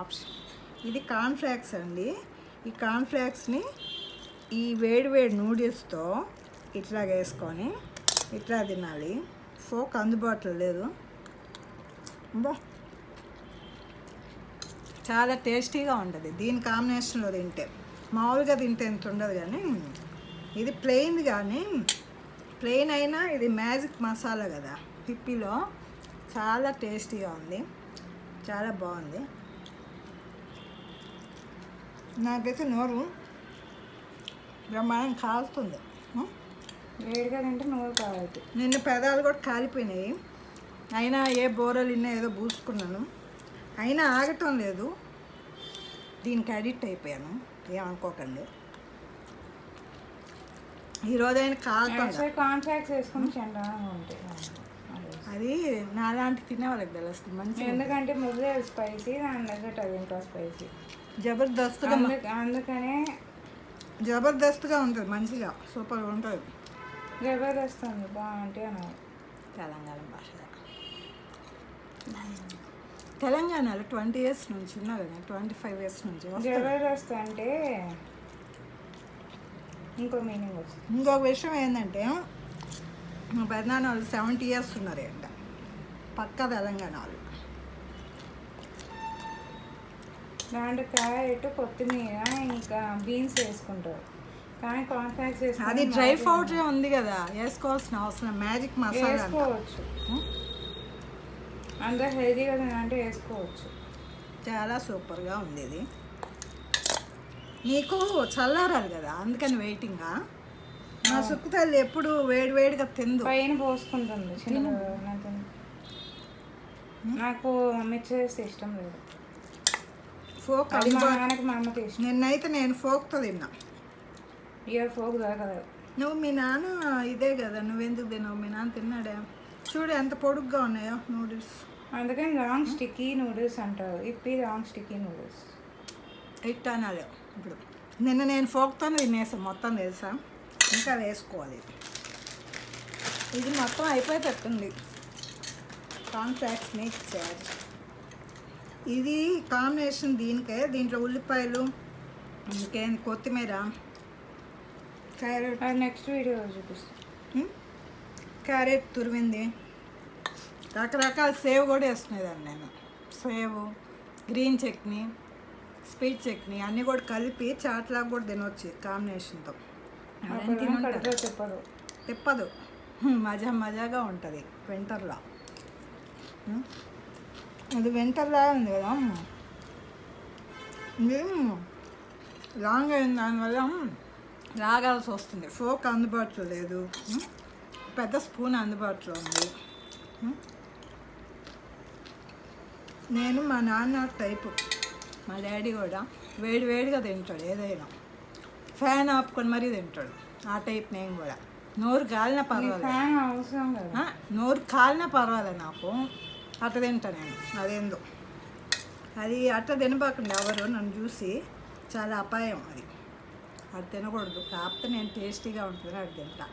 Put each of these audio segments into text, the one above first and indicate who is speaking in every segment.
Speaker 1: Option ఇది cornflakes అండి. ఈ కార్న్ఫ్లాక్స్ని ఈ వేడి వేడి నూడిల్స్తో ఇట్లా వేసుకొని ఇట్లా తినాలి. ఫోక్ అందుబాటులో లేదు. చాలా టేస్టీగా ఉంటుంది దీని కాంబినేషన్లో తింటే. మామూలుగా తింటే ఎంత ఉండదు, కానీ ఇది ప్లెయిన్, కానీ ప్లెయిన్ అయినా ఇది మ్యాజిక్ మసాలా కదా పిప్పిలో, చాలా టేస్టీగా ఉంది, చాలా బాగుంది. నాకైతే నోరు బ్రహ్మాండం కాలుతుంది.
Speaker 2: వేడిగా తింటే నోరు కాలేదు.
Speaker 1: నిన్న పెదాలు కూడా కాలిపోయినాయి, అయినా ఏ బోరలు ఇన్నా ఏదో పూసుకున్నాను, అయినా ఆగటం లేదు. దీనికి అడిక్ట్ అయిపోయాను, ఏమనుకోకండి. ఈరోజు అయినా కాలుతుంది.
Speaker 2: కాన్ఫ్లాక్స్ వేసుకుని చండాలంగా ఉంటాయి.
Speaker 1: అది నాలాంటి తినే వాళ్ళకి తెలుస్తుంది మంచిగా,
Speaker 2: ఎందుకంటే ముద్ద స్పైసీ, దాని తగ్గట్టు అది ఇంకా స్పైసీ,
Speaker 1: జబర్దస్త్గా.
Speaker 2: అందుకనే
Speaker 1: జబర్దస్త్గా ఉంటుంది, మంచిగా సూపర్గా ఉంటుంది.
Speaker 2: జబర్దస్త్ ఉంది బాగుంటాయి అన్నారు
Speaker 1: తెలంగాణ భాష. తెలంగాణలో 20 years నుంచి ఉన్నా కదా, 25 years నుంచి.
Speaker 2: జబర్దస్త్ అంటే ఇంకో మీనింగ్ వస్తుంది.
Speaker 1: ఇంకొక విషయం ఏంటంటే, మా పెద్దనాన్న వాళ్ళు 70 years ఉన్నారు అంట, పక్కా తెలంగాణ వాళ్ళు.
Speaker 2: దాంట్లో క్యారెట్, కొత్తిమీర, ఇంకా బీన్స్ వేసుకుంటారు, కానీ కాన్ఫ్లాక్స్ వేసుకుంటే
Speaker 1: అది డ్రై ఫ్రూట్ ఉంది కదా, వేసుకోవాల్సిన అవసరం, మ్యాజిక్ మసాలా
Speaker 2: వేసుకోవచ్చు. అందరూ హెల్తీగా తినాలంటే వేసుకోవచ్చు.
Speaker 1: చాలా సూపర్గా ఉంది ఇది. నీకు చల్లారాలి కదా, అందుకని వెయిటింగ్గా. మా సుక్కు తల్లి ఎప్పుడు వేడి వేడిగా తిందు,
Speaker 2: పైన పోసుకుంటుంది. నాకు మిర్చి వేస్తే ఇష్టం లేదు.
Speaker 1: ఫోక్
Speaker 2: మా నాన్నకి మా అమ్మకి ఇష్టం.
Speaker 1: నిన్నైతే నేను ఫోక్తో తిన్నా.
Speaker 2: ఇయర్ ఫోక్ దొరకదు.
Speaker 1: నువ్వు మీ నాన్న ఇదే కదా, నువ్వెందుకు తిన్నావు? మీ నాన్న తిన్నాడే, చూడు ఎంత పొడుగ్గా ఉన్నాయో నూడిల్స్.
Speaker 2: అందుకని లాంగ్ స్టిక్కీ నూడిల్స్ అంటారు. ఇప్పి లాంగ్ స్టిక్కీ నూడిల్స్
Speaker 1: ఇట్ అనాలి. ఇప్పుడు నిన్న నేను ఫోక్తోనే తినేసాను మొత్తం, తెలుసా? ఇంకా వేసుకోవాలి. ఇది మొత్తం అయిపోయేటట్టుంది. కాన్ఫ్లాక్స్ మిక్చర్ ఇది కాంబినేషన్ దీనికే. దీంట్లో ఉల్లిపాయలు, ఇంకేం కొత్తిమీర, క్యారెట్,
Speaker 2: నెక్స్ట్ వీడియో చూపిస్తాను.
Speaker 1: క్యారెట్ తురిమింది, రకరకాల సేవ్ కూడా వేసుకునేదాన్ని నేను. Save, green chutney, sweet chutney అన్నీ కూడా కలిపి చాట్లాగా కూడా తినవచ్చు కాంబినేషన్తో. తిప్పదు, మజాగా ఉంటుంది వింటర్లో. అది వింటర్లా ఉంది కదా, ఇది లాంగ్ అయిన దానివల్ల రాగాల్సి వస్తుంది. ఫోక్ అందుబాటులో లేదు, పెద్ద స్పూన్ అందుబాటులో ఉంది. నేను మా నాన్న టైపు, మా డాడీ కూడా వేడి వేడిగా తింటాడు, ఏదైనా ఫ్యాన్ ఆపుకొని మరీ తింటాడు. ఆ టైప్ నేను కూడా. నోరు కాలినా పర్వాలేదు, నోరు కాలినా పర్వాలేదు నాకు, అట్ట తింటా నేను. అదేందో అది అట్ట తినబాకండి ఎవరు, నన్ను చూసి చాలా అపాయం అది. అది తినకూడదు, కాకపోతే నేను టేస్టీగా ఉంటుంది అది తింటా.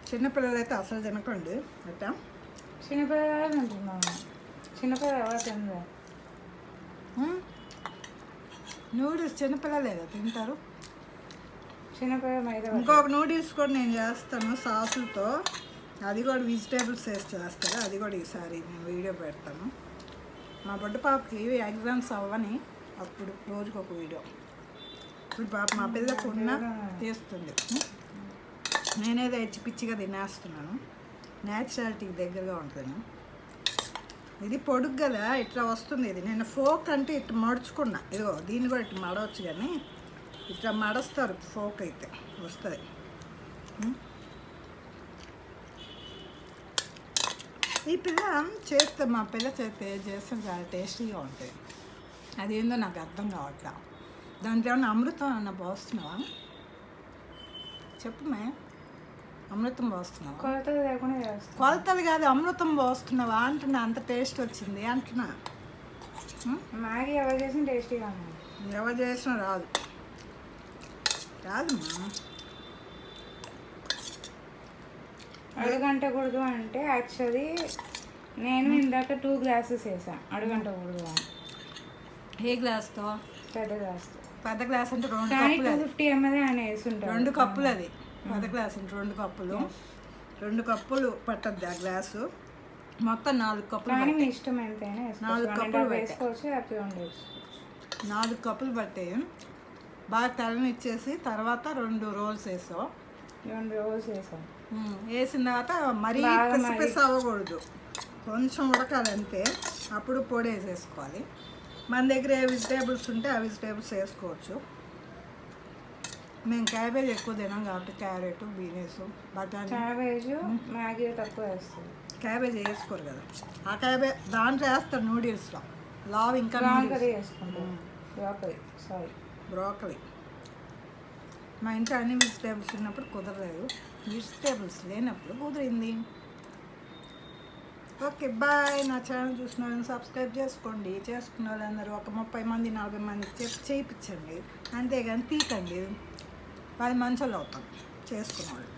Speaker 1: చిన్నపిల్లలు అయితే అసలు తినకండి అట్ట.
Speaker 2: చిన్నపిల్లలు తింటున్నాను, చిన్నపిల్లలు ఎవరు తినరు.
Speaker 1: నూడిల్స్ చిన్నపిల్లలే కదా తింటారు.
Speaker 2: చిన్నపిల్లలు
Speaker 1: ఇంకొక నూడిల్స్ కూడా నేను చేస్తాను సాసులతో, అది కూడా వెజిటేబుల్స్ వేసి చేస్తారు. అది కూడా ఈసారి నేను వీడియో పెడతాను. మా బొడ్డు పాపకి ఎగ్జామ్స్ అవ్వని అప్పుడు రోజుకు ఒక వీడియో. ఇప్పుడు పాప మా పిల్లకు ఉన్న తీస్తుంది, నేనేదో ఎచ్చి పిచ్చిగా తినేస్తున్నాను. న్యాచురాలిటీకి దగ్గరగా ఉంటుంది. ఇది పొడుగు కదా, ఇట్లా వస్తుంది. ఇది నేను ఫోక్ అంటే ఇట్లా మడుచుకున్నా, ఇదిగో దీన్ని కూడా ఇట్లా మడవచ్చు, కానీ ఇట్లా మడస్తారు ఫోక్ అయితే వస్తుంది. ఈ పిల్ల చేస్తే, మా పిల్ల చేస్తే చేస్తే చాలా టేస్టీగా ఉంటుంది. అదేందో నాకు అర్థం కావట్లా. దాంట్లో ఏమన్నా అమృతం ఏమన్నా పోస్తున్నావా? చెప్పు మే, అమృతం పోస్తున్నావా?
Speaker 2: కొలతలు లేకుండా చేస్తాను.
Speaker 1: కొలతలు కాదు, అమృతం పోస్తున్నావా అంటున్నా. అంత టేస్ట్ వచ్చింది అంటున్నా.
Speaker 2: మ్యాగీ ఎవరు చేసిన టేస్టీగా ఉంది,
Speaker 1: ఎవరు చేసినా రాదు, రాదమ్మా.
Speaker 2: అడుగంటకూడదు అంటే యాక్చువల్లీ నేను ఇందాక 2 గ్లాసెస్ వేసాను అడుగంట ఊడుగా
Speaker 1: ఏ గ్లాస్తో?
Speaker 2: పెద్ద గ్లాస్.
Speaker 1: పెద్ద గ్లాస్ అంటే 2
Speaker 2: కానీ
Speaker 1: కప్పులు.
Speaker 2: 250 ml ఆయన వేసుంటారు.
Speaker 1: 2 కప్పులు అది పెద్ద గ్లాస్ అంటే 2 కప్పులు. 2 కప్పులు పట్టద్ది ఆ గ్లాసు. మొత్తం 4 కప్పులు.
Speaker 2: కానీ మీ ఇష్టం ఎంతైనా వేసుకోవచ్చు.
Speaker 1: 4 కప్పులు
Speaker 2: వేసుకోవచ్చు, హ్యాపీగా ఉండవచ్చు.
Speaker 1: 4 కప్పులు పట్టే బాగా తలనిచ్చేసి తర్వాత 2 రోల్స్ వేసావు.
Speaker 2: 2 రోజులు వేసాం.
Speaker 1: వేసిన తర్వాత మరీ పిస అవ్వకూడదు, కొంచెం ఉడకాలి అంతే. అప్పుడు పొడి వేసేసుకోవాలి. మన దగ్గర ఏ వెజిటేబుల్స్ ఉంటే ఆ వెజిటేబుల్స్ వేసుకోవచ్చు. మేము క్యాబేజ్ ఎక్కువ తినాం కాబట్టి క్యారెట్, బీనెస్, బఠానీ.
Speaker 2: క్యాబేజ్ మ్యాగీ తక్కువ వేస్తుంది.
Speaker 1: క్యాబేజ్ వేసుకోరు కదా, ఆ క్యాబేజ్ దాంట్లో వేస్తారు నూడిల్స్లో. లావ్ ఇంకా
Speaker 2: బ్రాకరీ వేసుకుంటాం.
Speaker 1: బ్రోకలీ. మా ఇంట్లో అన్ని వెజిటేబుల్స్ ఉన్నప్పుడు కుదరలేదు, వెజిటేబుల్స్ లేనప్పుడు కుదిరింది. Okay bye. నా ఛానల్ చూసిన వాళ్ళని సబ్స్క్రైబ్ చేసుకోండి. చేసుకున్న వాళ్ళందరూ ఒక 30 మంది 40 మందికి చేయించండి, అంతేగాని తీకండి. 10 మంచోళ్ళు అవుతాం చేసుకున్న వాళ్ళు.